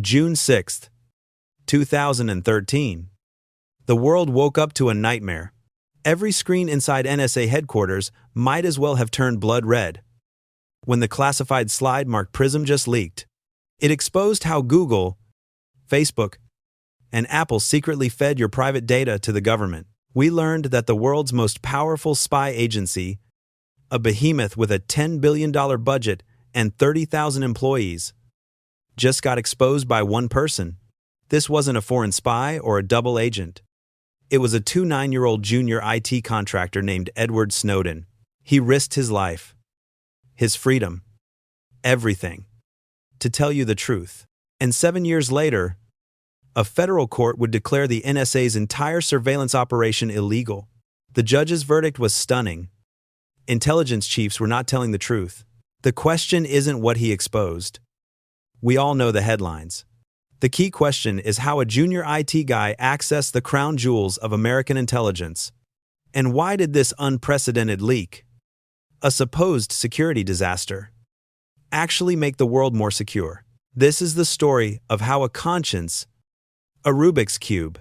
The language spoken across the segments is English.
June 6, 2013. The world woke up to a nightmare. Every screen inside NSA headquarters might as well have turned blood red. When the classified slide marked PRISM just leaked, it exposed how Google, Facebook, and Apple secretly fed your private data to the government. We learned that the world's most powerful spy agency, a behemoth with a $10 billion budget and 30,000 employees, just got exposed by one person. This wasn't a foreign spy or a double agent. It was a 29-year-old junior IT contractor named Edward Snowden. He risked his life, his freedom, everything, to tell you the truth. And 7 years later, a federal court would declare the NSA's entire surveillance operation illegal. The judge's verdict was stunning. Intelligence chiefs were not telling the truth. The question isn't what he exposed. We all know the headlines. The key question is how a junior IT guy accessed the crown jewels of American intelligence. And why did this unprecedented leak, a supposed security disaster, actually make the world more secure? This is the story of how a conscience, a Rubik's Cube,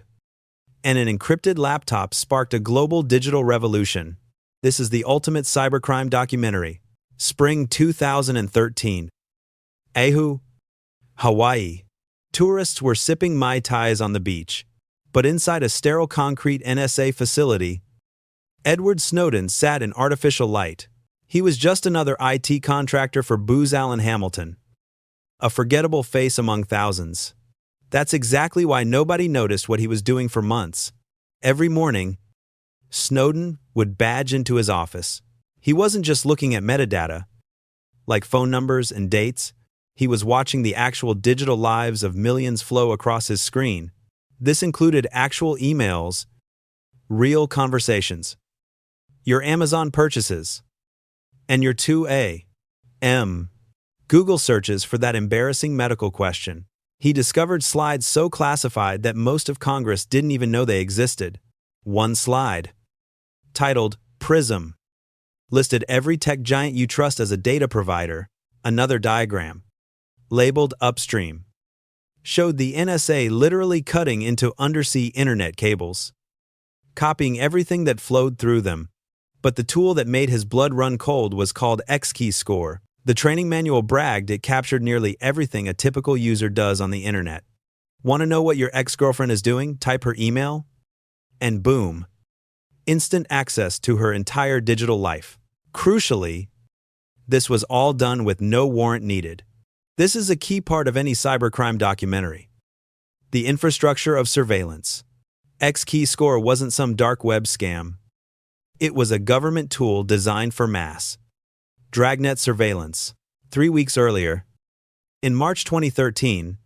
and an encrypted laptop sparked a global digital revolution. This is the ultimate cybercrime documentary. Spring 2013. Oahu, Hawaii. Tourists were sipping Mai Tais on the beach, but inside a sterile concrete NSA facility, Edward Snowden sat in artificial light. He was just another IT contractor for Booz Allen Hamilton, a forgettable face among thousands. That's exactly why nobody noticed what he was doing for months. Every morning, Snowden would badge into his office. He wasn't just looking at metadata, like phone numbers and dates. He was watching the actual digital lives of millions flow across his screen. This included actual emails, real conversations, your Amazon purchases, and your 2AM Google searches for that embarrassing medical question. He discovered slides so classified that most of Congress didn't even know they existed. One slide, titled PRISM, listed every tech giant you trust as a data provider. Another diagram, labeled upstream, showed the NSA literally cutting into undersea internet cables, copying everything that flowed through them. But the tool that made his blood run cold was called XKeyscore. The training manual bragged it captured nearly everything a typical user does on the internet. Want to know what your ex-girlfriend is doing? Type her email, and boom, instant access to her entire digital life. Crucially, this was all done with no warrant needed. This is a key part of any cybercrime documentary. The infrastructure of surveillance. XKeyscore wasn't some dark web scam. It was a government tool designed for mass dragnet surveillance. 3 weeks earlier, in March 2013,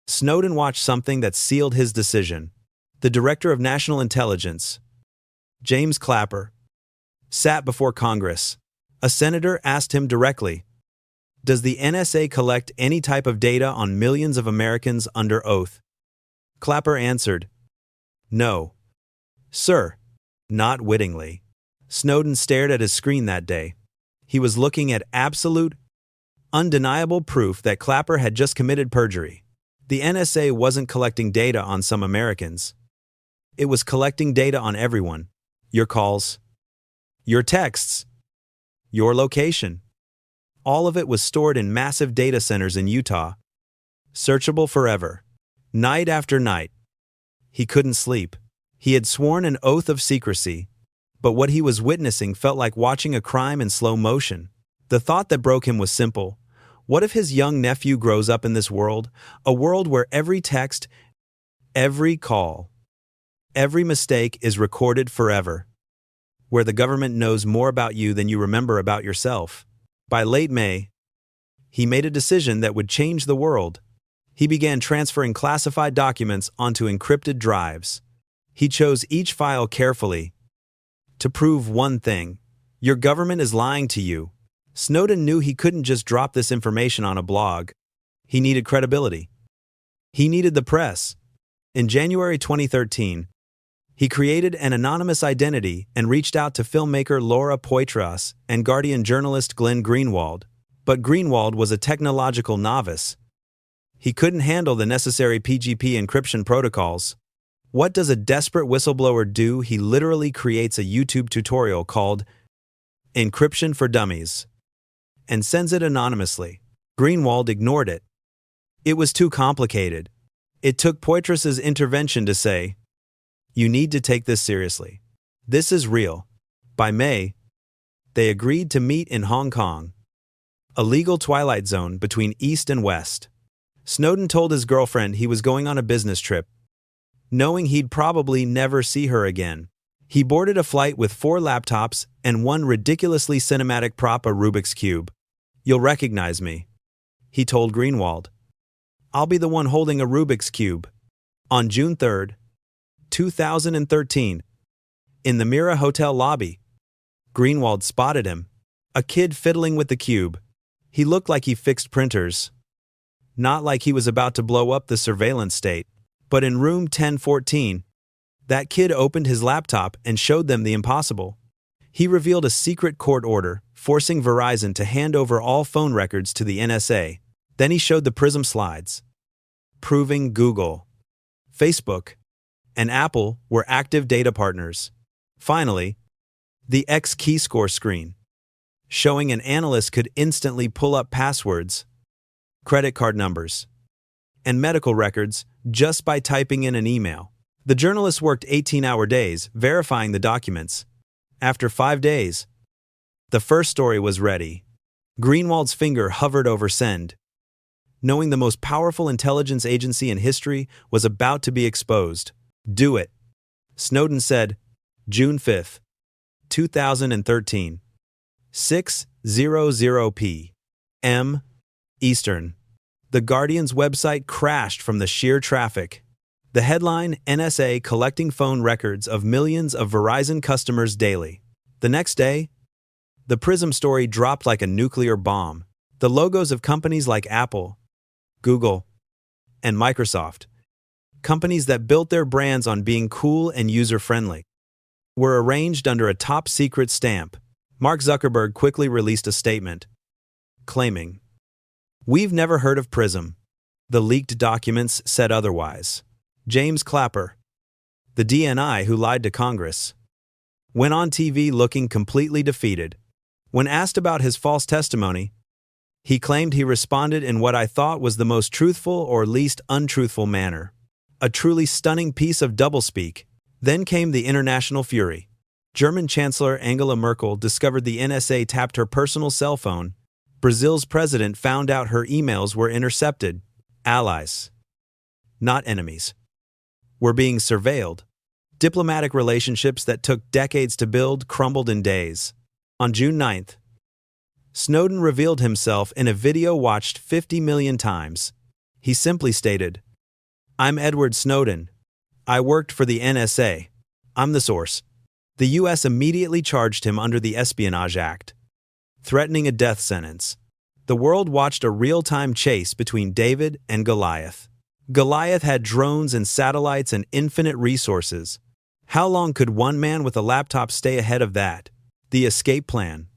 Snowden watched something that sealed his decision. The Director of National Intelligence, James Clapper, sat before Congress. A senator asked him directly, "Does the NSA collect any type of data on millions of Americans under oath?" Clapper answered, "No, sir," not wittingly. Snowden stared at his screen that day. He was looking at absolute, undeniable proof that Clapper had just committed perjury. The NSA wasn't collecting data on some Americans. It was collecting data on everyone. Your calls, your texts, your location. All of it was stored in massive data centers in Utah, searchable forever. Night after night, he couldn't sleep. He had sworn an oath of secrecy, but what he was witnessing felt like watching a crime in slow motion. The thought that broke him was simple. What if his young nephew grows up in this world, a world where every text, every call, every mistake is recorded forever, where the government knows more about you than you remember about yourself? By late May, he made a decision that would change the world. He began transferring classified documents onto encrypted drives. He chose each file carefully to prove one thing: your government is lying to you. Snowden knew he couldn't just drop this information on a blog. He needed credibility. He needed the press. In January 2013, he created an anonymous identity and reached out to filmmaker Laura Poitras and Guardian journalist Glenn Greenwald. But Greenwald was a technological novice. He couldn't handle the necessary PGP encryption protocols. What does a desperate whistleblower do? He literally creates a YouTube tutorial called Encryption for Dummies and sends it anonymously. Greenwald ignored it. It was too complicated. It took Poitras's intervention to say, "You need to take this seriously. This is real." By May, they agreed to meet in Hong Kong, a legal twilight zone between East and West. Snowden told his girlfriend he was going on a business trip, knowing he'd probably never see her again. He boarded a flight with 4 laptops and one ridiculously cinematic prop, a Rubik's Cube. "You'll recognize me," he told Greenwald. "I'll be the one holding a Rubik's Cube." On June 3, 2013, in the Mira Hotel lobby, Greenwald spotted him, a kid fiddling with the cube. He looked like he fixed printers. Not like he was about to blow up the surveillance state. But in room 1014, that kid opened his laptop and showed them the impossible. He revealed a secret court order, forcing Verizon to hand over all phone records to the NSA. Then he showed the PRISM slides, proving Google, Facebook, and Apple were active data partners. Finally, the XKeyscore screen, showing an analyst could instantly pull up passwords, credit card numbers, and medical records just by typing in an email. The journalists worked 18-hour days verifying the documents. After 5 days, the first story was ready. Greenwald's finger hovered over send, knowing the most powerful intelligence agency in history was about to be exposed. "Do it," Snowden said, June 5, 2013, 6:00 p.m. Eastern. The Guardian's website crashed from the sheer traffic. The headline, "NSA collecting phone records of millions of Verizon customers daily." The next day, the PRISM story dropped like a nuclear bomb. The logos of companies like Apple, Google, and Microsoft, companies that built their brands on being cool and user-friendly, were arranged under a top-secret stamp. Mark Zuckerberg quickly released a statement, claiming, "We've never heard of PRISM." The leaked documents said otherwise. James Clapper, the DNI who lied to Congress, went on TV looking completely defeated. When asked about his false testimony, he claimed he responded in what I thought was the most truthful or least untruthful manner. A truly stunning piece of doublespeak. Then came the international fury. German Chancellor Angela Merkel discovered the NSA tapped her personal cell phone. Brazil's president found out her emails were intercepted. Allies, not enemies, were being surveilled. Diplomatic relationships that took decades to build crumbled in days. On June 9th, Snowden revealed himself in a video watched 50 million times. He simply stated, "I'm Edward Snowden. I worked for the NSA. I'm the source." The U.S. immediately charged him under the Espionage Act, threatening a death sentence. The world watched a real-time chase between David and Goliath. Goliath had drones and satellites and infinite resources. How long could one man with a laptop stay ahead of that? The escape plan,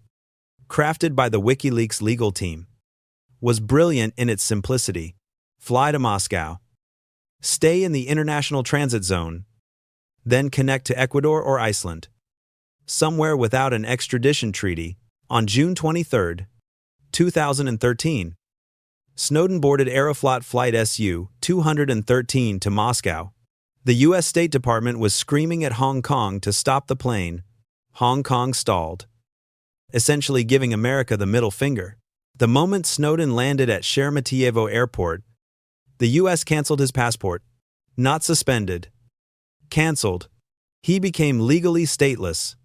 crafted by the WikiLeaks legal team, was brilliant in its simplicity. Fly to Moscow, stay in the international transit zone, then connect to Ecuador or Iceland, somewhere without an extradition treaty. On June 23, 2013, Snowden boarded Aeroflot Flight SU-213 to Moscow. The U.S. State Department was screaming at Hong Kong to stop the plane. Hong Kong stalled, essentially giving America the middle finger. The moment Snowden landed at Sheremetyevo Airport, the U.S. canceled his passport. Not suspended. Canceled. He became legally stateless.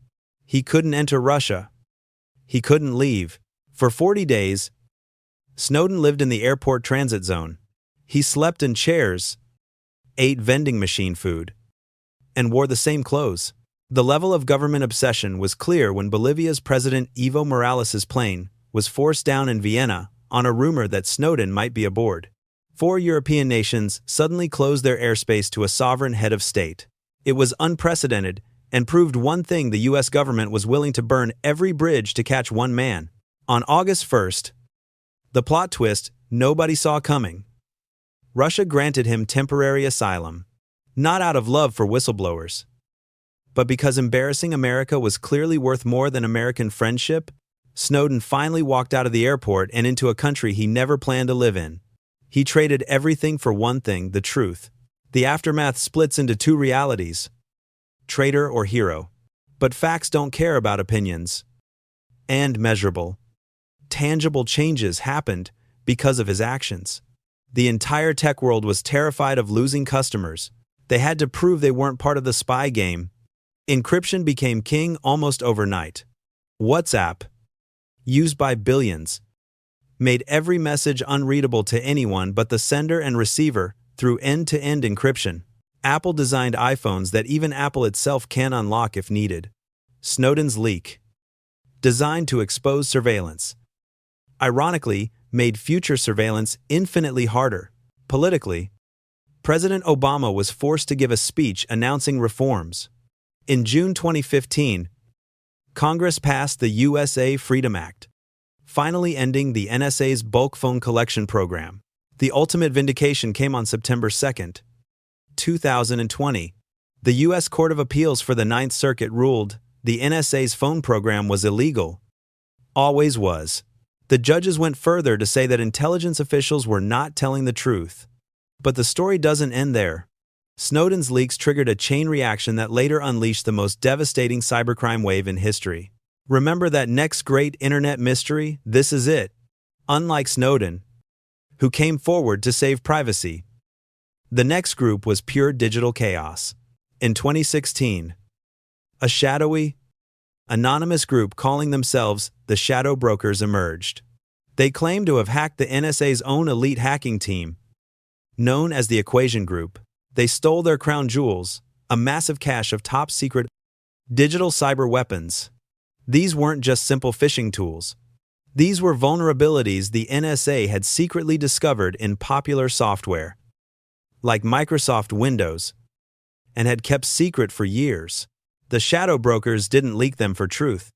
He couldn't enter Russia. He couldn't leave. For 40 days, Snowden lived in the airport transit zone. He slept in chairs, ate vending machine food, and wore the same clothes. The level of government obsession was clear when Bolivia's President Evo Morales' plane was forced down in Vienna on a rumor that Snowden might be aboard. 4 European nations suddenly closed their airspace to a sovereign head of state. It was unprecedented and proved one thing: the U.S. government was willing to burn every bridge to catch one man. On August 1st, the plot twist nobody saw coming. Russia granted him temporary asylum, not out of love for whistleblowers, but because embarrassing America was clearly worth more than American friendship. Snowden finally walked out of the airport and into a country he never planned to live in. He traded everything for one thing: the truth. The aftermath splits into two realities: traitor or hero. But facts don't care about opinions. And measurable, tangible changes happened because of his actions. The entire tech world was terrified of losing customers. They had to prove they weren't part of the spy game. Encryption became king almost overnight. WhatsApp, used by billions, made every message unreadable to anyone but the sender and receiver through end-to-end encryption. Apple designed iPhones that even Apple itself can unlock if needed. Snowden's leak, designed to expose surveillance, ironically made future surveillance infinitely harder. Politically, President Obama was forced to give a speech announcing reforms. In June 2015, Congress passed the USA Freedom Act, finally ending the NSA's bulk phone collection program. The ultimate vindication came on September 2, 2020. The U.S. Court of Appeals for the Ninth Circuit ruled the NSA's phone program was illegal. Always was. The judges went further to say that intelligence officials were not telling the truth. But the story doesn't end there. Snowden's leaks triggered a chain reaction that later unleashed the most devastating cybercrime wave in history. Remember that next great internet mystery? This is it. Unlike Snowden, who came forward to save privacy, the next group was pure digital chaos. In 2016, a shadowy, anonymous group calling themselves the Shadow Brokers emerged. They claimed to have hacked the NSA's own elite hacking team, known as the Equation Group. They stole their crown jewels, a massive cache of top-secret digital cyber weapons. These weren't just simple phishing tools. These were vulnerabilities the NSA had secretly discovered in popular software, like Microsoft Windows, and had kept secret for years. The shadow brokers didn't leak them for truth.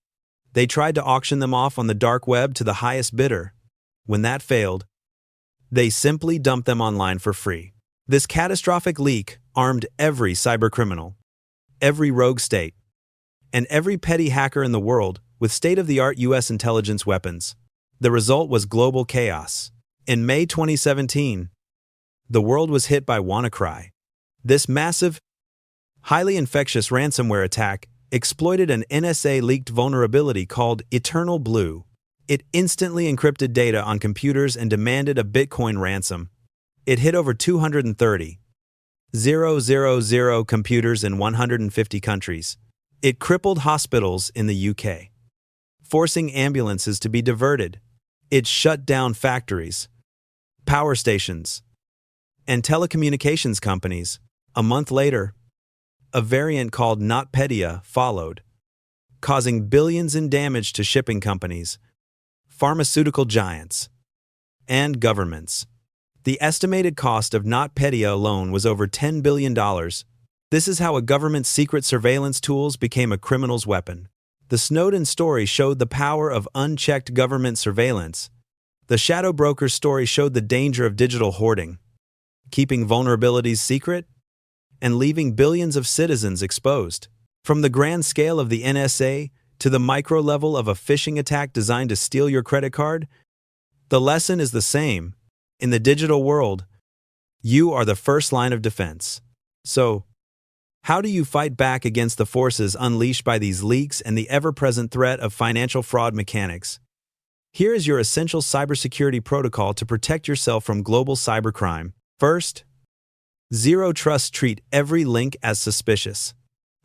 They tried to auction them off on the dark web to the highest bidder. When that failed, they simply dumped them online for free. This catastrophic leak armed every cybercriminal, every rogue state, and every petty hacker in the world with state-of-the-art U.S. intelligence weapons. The result was global chaos. In May 2017, the world was hit by WannaCry. This massive, highly infectious ransomware attack exploited an NSA-leaked vulnerability called Eternal Blue. It instantly encrypted data on computers and demanded a Bitcoin ransom. It hit over 230,000 computers in 150 countries. It crippled hospitals in the UK, forcing ambulances to be diverted. It shut down factories, power stations, and telecommunications companies. A month later, a variant called NotPetya followed, causing billions in damage to shipping companies, pharmaceutical giants, and governments. The estimated cost of NotPetya alone was over $10 billion. This is how a government's secret surveillance tools became a criminal's weapon. The Snowden story showed the power of unchecked government surveillance. The shadow broker's story showed the danger of digital hoarding, keeping vulnerabilities secret, and leaving billions of citizens exposed. From the grand scale of the NSA to the micro level of a phishing attack designed to steal your credit card, the lesson is the same. In the digital world, you are the first line of defense. So, how do you fight back against the forces unleashed by these leaks and the ever-present threat of financial fraud mechanics? Here is your essential cybersecurity protocol to protect yourself from global cybercrime. First, zero trust. Treat every link as suspicious.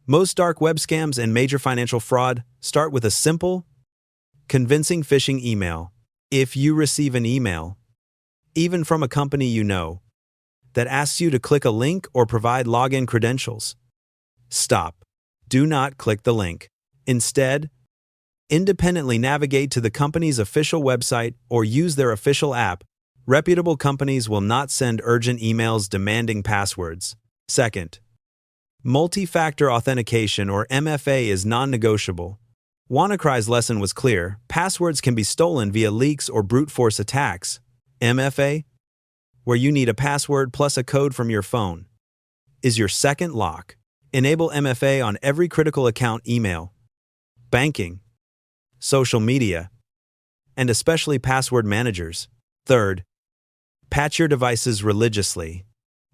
Most dark web scams and major financial fraud start with a simple, convincing phishing email. If you receive an email, even from a company you know, that asks you to click a link or provide login credentials, stop. Do not click the link. Instead, independently navigate to the company's official website or use their official app. Reputable companies will not send urgent emails demanding passwords. Second, multi-factor authentication or MFA is non-negotiable. WannaCry's lesson was clear. Passwords can be stolen via leaks or brute force attacks. MFA, where you need a password plus a code from your phone, is your second lock. Enable MFA on every critical account: email, banking, social media, and especially password managers. Third, patch your devices religiously.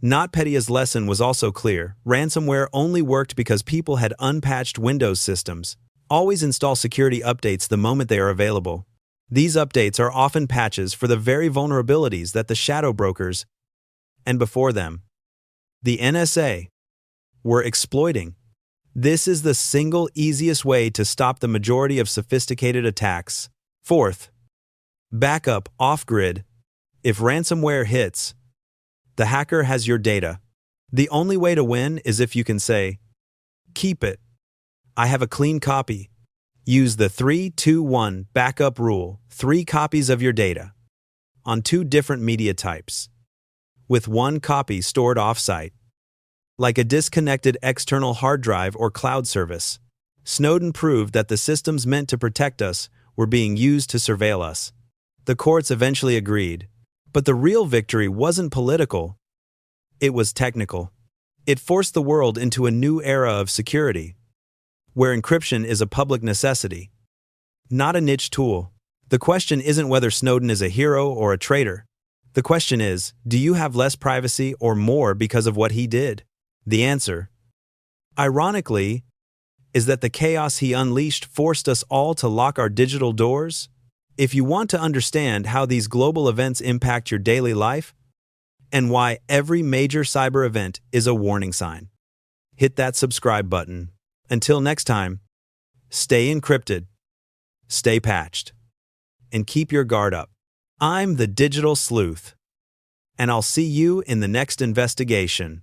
NotPetya's lesson was also clear. Ransomware only worked because people had unpatched Windows systems. Always install security updates the moment they are available. These updates are often patches for the very vulnerabilities that the shadow brokers, and before them, the NSA, were exploiting. This is the single easiest way to stop the majority of sophisticated attacks. Fourth, backup off-grid. If ransomware hits, the hacker has your data. The only way to win is if you can say, "Keep it. I have a clean copy." Use the 3-2-1 backup rule: 3 copies of your data on 2 different media types, with 1 copy stored off-site, like a disconnected external hard drive or cloud service. Snowden proved that the systems meant to protect us were being used to surveil us. The courts eventually agreed, but the real victory wasn't political. It was technical. It forced the world into a new era of security, where encryption is a public necessity, not a niche tool. The question isn't whether Snowden is a hero or a traitor. The question is, do you have less privacy or more because of what he did? The answer, ironically, is that the chaos he unleashed forced us all to lock our digital doors. If you want to understand how these global events impact your daily life, and why every major cyber event is a warning sign, hit that subscribe button. Until next time, stay encrypted, stay patched, and keep your guard up. I'm the Digital Sleuth, and I'll see you in the next investigation.